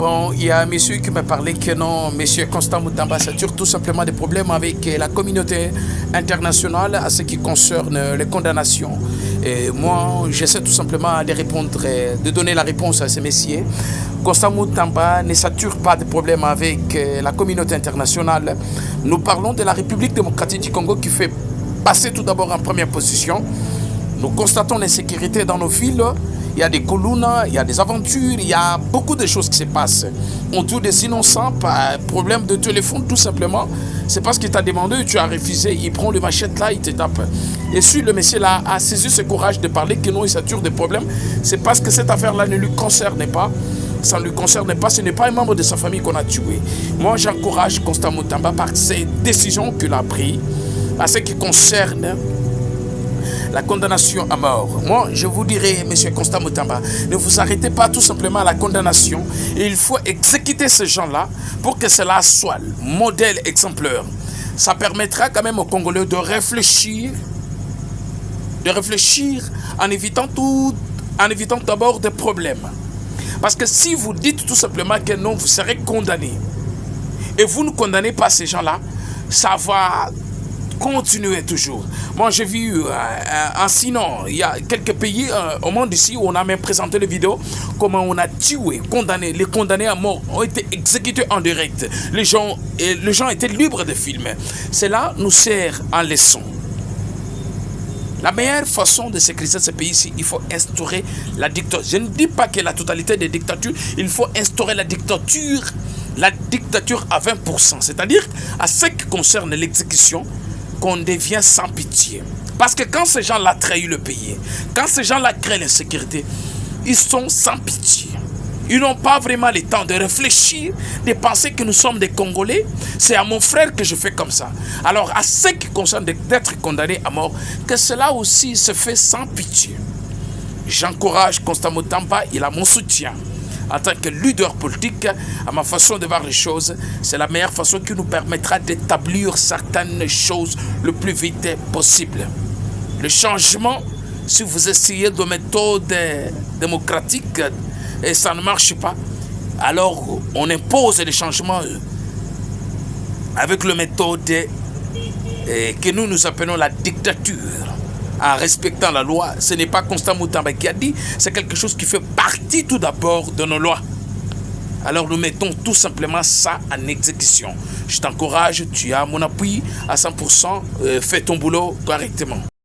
Bon, il y a un monsieur qui m'a parlé que non, monsieur Constant Mutamba, ça tire tout simplement des problèmes avec la communauté internationale à ce qui concerne les condamnations. Et moi, j'essaie tout simplement de répondre, de donner la réponse à ces messieurs. Constant Mutamba ne sature pas de problèmes avec la communauté internationale. Nous parlons de la République démocratique du Congo qui fait passer tout d'abord en première position. Nous constatons l'insécurité dans nos villes. Il y a des colonnes, il y a des aventures, il y a beaucoup de choses qui se passent. On tue des innocents par problème de téléphone, tout simplement. C'est parce qu'il t'a demandé, tu as refusé. Il prend le machette là, il te tape. Et si le monsieur là a saisi ce courage de parler que non, il sature des problèmes, c'est parce que cette affaire-là ne lui concerne pas. Ça ne lui concerne pas, ce n'est pas un membre de sa famille qu'on a tué. Moi, j'encourage Constant Mutamba par ces décisions qu'il a prises à ce qui concerne la condamnation à mort. Moi, je vous dirais, monsieur Constant Mutamba, ne vous arrêtez pas tout simplement à la condamnation. Et il faut exécuter ces gens-là pour que cela soit le modèle exemplaire. Ça permettra quand même aux Congolais de réfléchir en évitant d'abord des problèmes. Parce que si vous dites tout simplement que non, vous serez condamné, et vous ne condamnez pas ces gens-là, ça va continuer toujours. Moi, j'ai vu sinon, il y a quelques pays au monde ici où on a même présenté les vidéos, comment on a tué, condamné, les condamnés à mort ont été exécutés en direct. Les gens étaient libres de filmer. Cela nous sert en leçon. La meilleure façon de sécuriser ce pays-ci, il faut instaurer la dictature. Je ne dis pas que la totalité des dictatures, il faut instaurer la dictature à 20%. C'est-à-dire, à ce qui concerne l'exécution, qu'on devient sans pitié. Parce que quand ces gens-là trahissent le pays, quand ces gens-là créent l'insécurité, ils sont sans pitié. Ils n'ont pas vraiment le temps de réfléchir, de penser que nous sommes des Congolais. C'est à mon frère que je fais comme ça. Alors, à ce qui concerne d'être condamné à mort, que cela aussi se fait sans pitié. J'encourage Constant Mutamba, il a mon soutien. En tant que leader politique, à ma façon de voir les choses, c'est la meilleure façon qui nous permettra d'établir certaines choses le plus vite possible. Le changement, si vous essayez de méthode démocratique et ça ne marche pas, alors on impose les changements avec la méthode que nous appelons la dictature. En respectant la loi, ce n'est pas Constant Mutamba qui a dit, c'est quelque chose qui fait partie tout d'abord de nos lois. Alors nous mettons tout simplement ça en exécution. Je t'encourage, tu as mon appui à 100%, fais ton boulot correctement.